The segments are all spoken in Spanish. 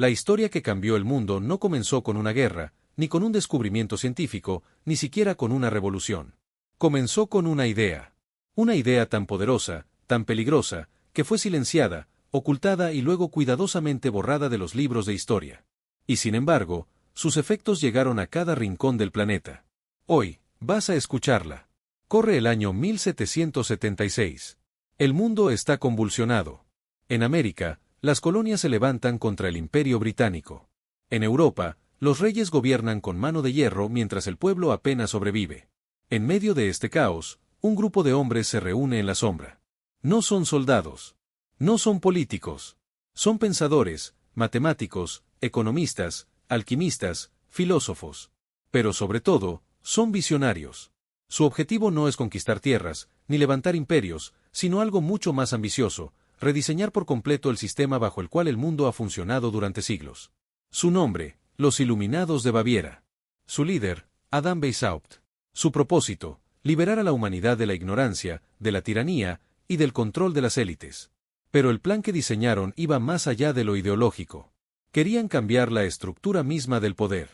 La historia que cambió el mundo no comenzó con una guerra, ni con un descubrimiento científico, ni siquiera con una revolución. Comenzó con una idea. Una idea tan poderosa, tan peligrosa, que fue silenciada, ocultada y luego cuidadosamente borrada de los libros de historia. Y sin embargo, sus efectos llegaron a cada rincón del planeta. Hoy, vas a escucharla. Corre el año 1776. El mundo está convulsionado. En América, las colonias se levantan contra el Imperio Británico. En Europa, los reyes gobiernan con mano de hierro mientras el pueblo apenas sobrevive. En medio de este caos, un grupo de hombres se reúne en la sombra. No son soldados. No son políticos. Son pensadores, matemáticos, economistas, alquimistas, filósofos. Pero sobre todo, son visionarios. Su objetivo no es conquistar tierras, ni levantar imperios, sino algo mucho más ambicioso: rediseñar por completo el sistema bajo el cual el mundo ha funcionado durante siglos. Su nombre, los Iluminados de Baviera. Su líder, Adam Weishaupt. Su propósito, liberar a la humanidad de la ignorancia, de la tiranía y del control de las élites. Pero el plan que diseñaron iba más allá de lo ideológico. Querían cambiar la estructura misma del poder.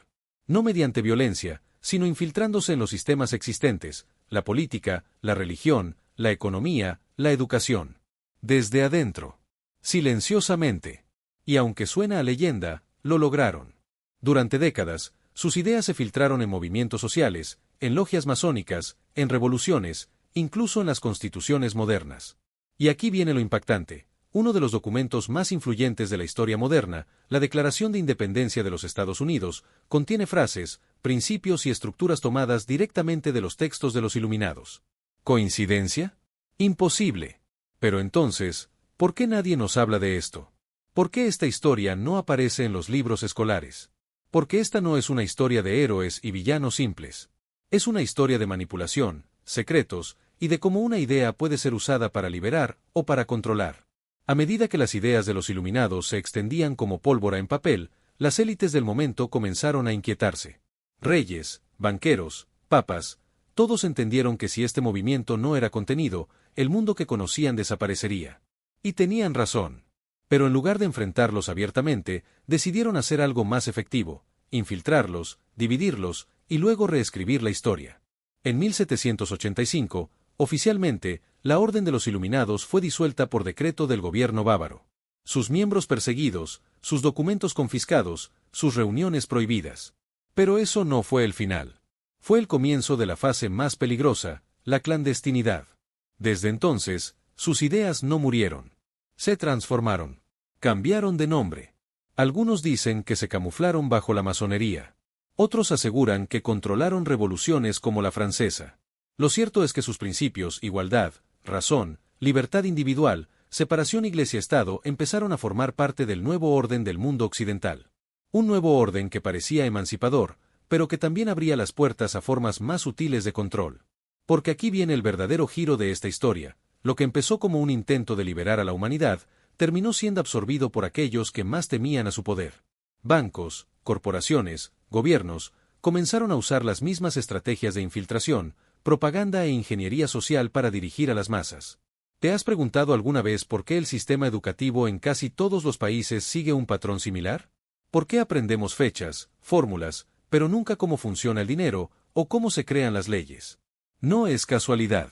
No mediante violencia, sino infiltrándose en los sistemas existentes: la política, la religión, la economía, la educación. Desde adentro. Silenciosamente. Y aunque suena a leyenda, lo lograron. Durante décadas, sus ideas se filtraron en movimientos sociales, en logias masónicas, en revoluciones, incluso en las constituciones modernas. Y aquí viene lo impactante. Uno de los documentos más influyentes de la historia moderna, la Declaración de Independencia de los Estados Unidos, contiene frases, principios y estructuras tomadas directamente de los textos de los Iluminados. ¿Coincidencia? Imposible. Pero entonces, ¿por qué nadie nos habla de esto? ¿Por qué esta historia no aparece en los libros escolares? Porque esta no es una historia de héroes y villanos simples. Es una historia de manipulación, secretos, y de cómo una idea puede ser usada para liberar o para controlar. A medida que las ideas de los Iluminados se extendían como pólvora en papel, las élites del momento comenzaron a inquietarse. Reyes, banqueros, papas, todos entendieron que si este movimiento no era contenido, el mundo que conocían desaparecería. Y tenían razón. Pero en lugar de enfrentarlos abiertamente, decidieron hacer algo más efectivo: infiltrarlos, dividirlos, y luego reescribir la historia. En 1785, oficialmente, la Orden de los Iluminados fue disuelta por decreto del gobierno bávaro. Sus miembros perseguidos, sus documentos confiscados, sus reuniones prohibidas. Pero eso no fue el final. Fue el comienzo de la fase más peligrosa: la clandestinidad. Desde entonces, sus ideas no murieron. Se transformaron. Cambiaron de nombre. Algunos dicen que se camuflaron bajo la masonería. Otros aseguran que controlaron revoluciones como la francesa. Lo cierto es que sus principios: igualdad, razón, libertad individual, separación iglesia-estado, empezaron a formar parte del nuevo orden del mundo occidental. Un nuevo orden que parecía emancipador, pero que también abría las puertas a formas más sutiles de control. Porque aquí viene el verdadero giro de esta historia: lo que empezó como un intento de liberar a la humanidad, terminó siendo absorbido por aquellos que más temían a su poder. Bancos, corporaciones, gobiernos, comenzaron a usar las mismas estrategias de infiltración, propaganda e ingeniería social para dirigir a las masas. ¿Te has preguntado alguna vez por qué el sistema educativo en casi todos los países sigue un patrón similar? ¿Por qué aprendemos fechas, fórmulas, pero nunca cómo funciona el dinero o cómo se crean las leyes? No es casualidad.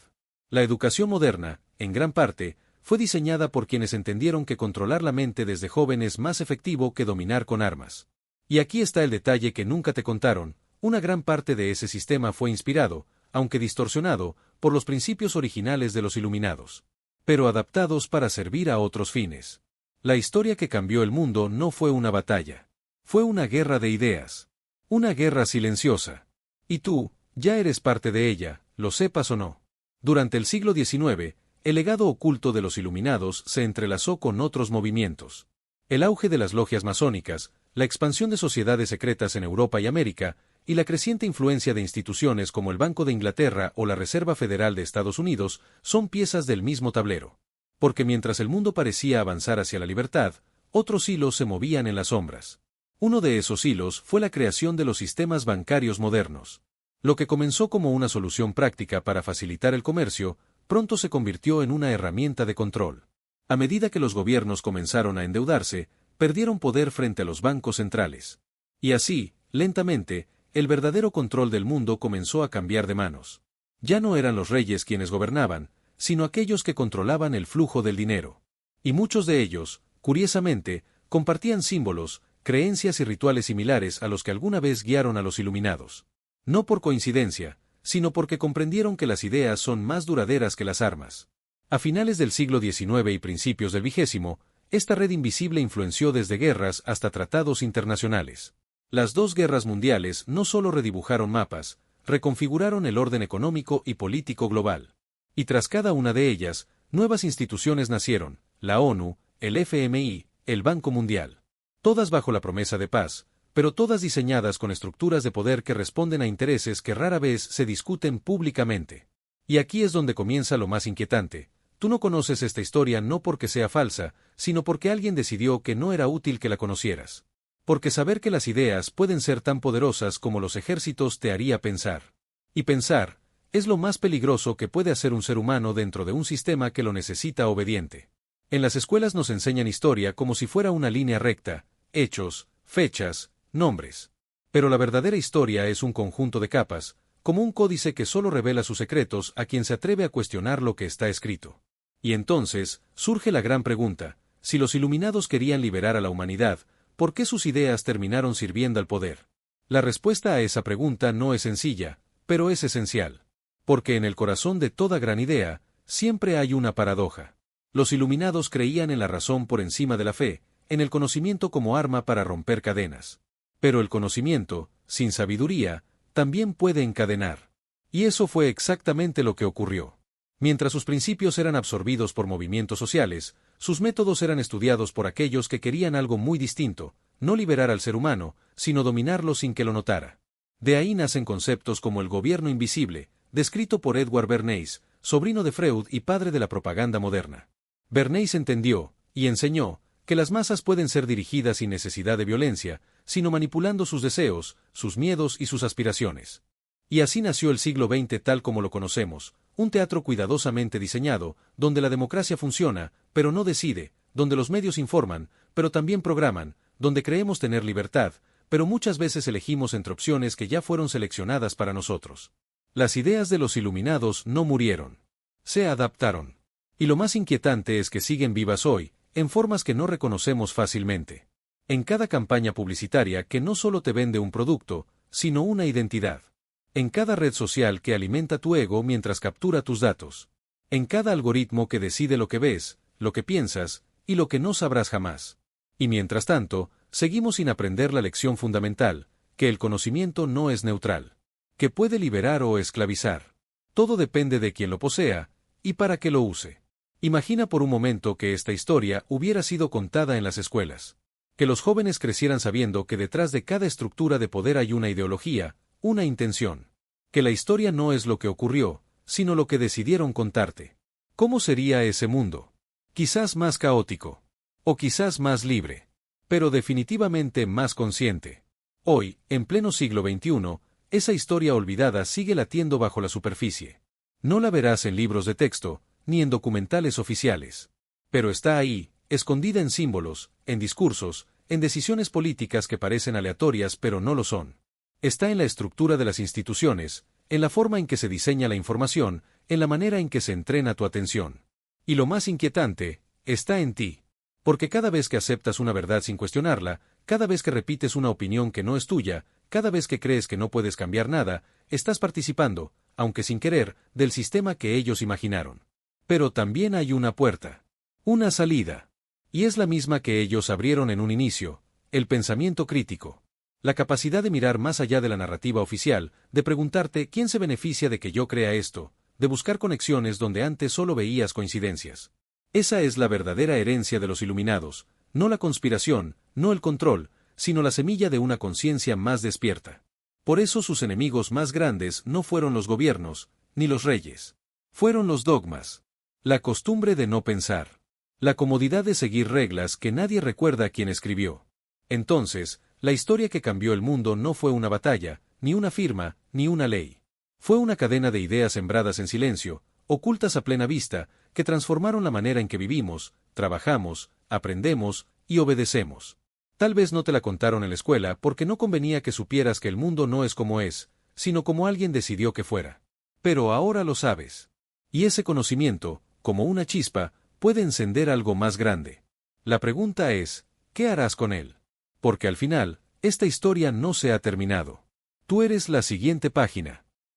La educación moderna, en gran parte, fue diseñada por quienes entendieron que controlar la mente desde joven es más efectivo que dominar con armas. Y aquí está el detalle que nunca te contaron: una gran parte de ese sistema fue inspirado, aunque distorsionado, por los principios originales de los Iluminados, pero adaptados para servir a otros fines. La historia que cambió el mundo no fue una batalla. Fue una guerra de ideas. Una guerra silenciosa. Y tú, ya eres parte de ella, lo sepas o no. Durante el siglo XIX, el legado oculto de los Iluminados se entrelazó con otros movimientos. El auge de las logias masónicas, la expansión de sociedades secretas en Europa y América, y la creciente influencia de instituciones como el Banco de Inglaterra o la Reserva Federal de Estados Unidos son piezas del mismo tablero. Porque mientras el mundo parecía avanzar hacia la libertad, otros hilos se movían en las sombras. Uno de esos hilos fue la creación de los sistemas bancarios modernos. Lo que comenzó como una solución práctica para facilitar el comercio, pronto se convirtió en una herramienta de control. A medida que los gobiernos comenzaron a endeudarse, perdieron poder frente a los bancos centrales. Y así, lentamente, el verdadero control del mundo comenzó a cambiar de manos. Ya no eran los reyes quienes gobernaban, sino aquellos que controlaban el flujo del dinero. Y muchos de ellos, curiosamente, compartían símbolos, creencias y rituales similares a los que alguna vez guiaron a los iluminados. No por coincidencia, sino porque comprendieron que las ideas son más duraderas que las armas. A finales del siglo XIX y principios del XX, esta red invisible influenció desde guerras hasta tratados internacionales. Las dos guerras mundiales no solo redibujaron mapas, reconfiguraron el orden económico y político global. Y tras cada una de ellas, nuevas instituciones nacieron, la ONU, el FMI, el Banco Mundial. Todas bajo la promesa de paz, pero todas diseñadas con estructuras de poder que responden a intereses que rara vez se discuten públicamente. Y aquí es donde comienza lo más inquietante. Tú no conoces esta historia no porque sea falsa, sino porque alguien decidió que no era útil que la conocieras. Porque saber que las ideas pueden ser tan poderosas como los ejércitos te haría pensar. Y pensar es lo más peligroso que puede hacer un ser humano dentro de un sistema que lo necesita obediente. En las escuelas nos enseñan historia como si fuera una línea recta, hechos, fechas, nombres. Pero la verdadera historia es un conjunto de capas, como un códice que solo revela sus secretos a quien se atreve a cuestionar lo que está escrito. Y entonces, surge la gran pregunta, si los iluminados querían liberar a la humanidad, ¿por qué sus ideas terminaron sirviendo al poder? La respuesta a esa pregunta no es sencilla, pero es esencial. Porque en el corazón de toda gran idea, siempre hay una paradoja. Los iluminados creían en la razón por encima de la fe, en el conocimiento como arma para romper cadenas. Pero el conocimiento, sin sabiduría, también puede encadenar. Y eso fue exactamente lo que ocurrió. Mientras sus principios eran absorbidos por movimientos sociales, sus métodos eran estudiados por aquellos que querían algo muy distinto, no liberar al ser humano, sino dominarlo sin que lo notara. De ahí nacen conceptos como el gobierno invisible, descrito por Edward Bernays, sobrino de Freud y padre de la propaganda moderna. Bernays entendió, y enseñó, que las masas pueden ser dirigidas sin necesidad de violencia, sino manipulando sus deseos, sus miedos y sus aspiraciones. Y así nació el siglo XX tal como lo conocemos, un teatro cuidadosamente diseñado, donde la democracia funciona, pero no decide, donde los medios informan, pero también programan, donde creemos tener libertad, pero muchas veces elegimos entre opciones que ya fueron seleccionadas para nosotros. Las ideas de los iluminados no murieron. Se adaptaron. Y lo más inquietante es que siguen vivas hoy, en formas que no reconocemos fácilmente. En cada campaña publicitaria que no solo te vende un producto, sino una identidad. En cada red social que alimenta tu ego mientras captura tus datos. En cada algoritmo que decide lo que ves, lo que piensas, y lo que no sabrás jamás. Y mientras tanto, seguimos sin aprender la lección fundamental, que el conocimiento no es neutral. Que puede liberar o esclavizar. Todo depende de quien lo posea, y para qué lo use. Imagina por un momento que esta historia hubiera sido contada en las escuelas. Que los jóvenes crecieran sabiendo que detrás de cada estructura de poder hay una ideología, una intención. Que la historia no es lo que ocurrió, sino lo que decidieron contarte. ¿Cómo sería ese mundo? Quizás más caótico. O quizás más libre. Pero definitivamente más consciente. Hoy, en pleno siglo XXI, esa historia olvidada sigue latiendo bajo la superficie. No la verás en libros de texto, ni en documentales oficiales. Pero está ahí, escondida en símbolos, en discursos, en decisiones políticas que parecen aleatorias pero no lo son. Está en la estructura de las instituciones, en la forma en que se diseña la información, en la manera en que se entrena tu atención. Y lo más inquietante, está en ti. Porque cada vez que aceptas una verdad sin cuestionarla, cada vez que repites una opinión que no es tuya, cada vez que crees que no puedes cambiar nada, estás participando, aunque sin querer, del sistema que ellos imaginaron. Pero también hay una puerta. Una salida. Y es la misma que ellos abrieron en un inicio, el pensamiento crítico. La capacidad de mirar más allá de la narrativa oficial, de preguntarte quién se beneficia de que yo crea esto, de buscar conexiones donde antes solo veías coincidencias. Esa es la verdadera herencia de los iluminados, no la conspiración, no el control, sino la semilla de una conciencia más despierta. Por eso sus enemigos más grandes no fueron los gobiernos, ni los reyes. Fueron los dogmas. La costumbre de no pensar. La comodidad de seguir reglas que nadie recuerda quién escribió. Entonces, la historia que cambió el mundo no fue una batalla, ni una firma, ni una ley. Fue una cadena de ideas sembradas en silencio, ocultas a plena vista, que transformaron la manera en que vivimos, trabajamos, aprendemos, y obedecemos. Tal vez no te la contaron en la escuela porque no convenía que supieras que el mundo no es como es, sino como alguien decidió que fuera. Pero ahora lo sabes. Y ese conocimiento, como una chispa, puede encender algo más grande. La pregunta es, ¿qué harás con él? Porque al final, esta historia no se ha terminado. Tú eres la siguiente página.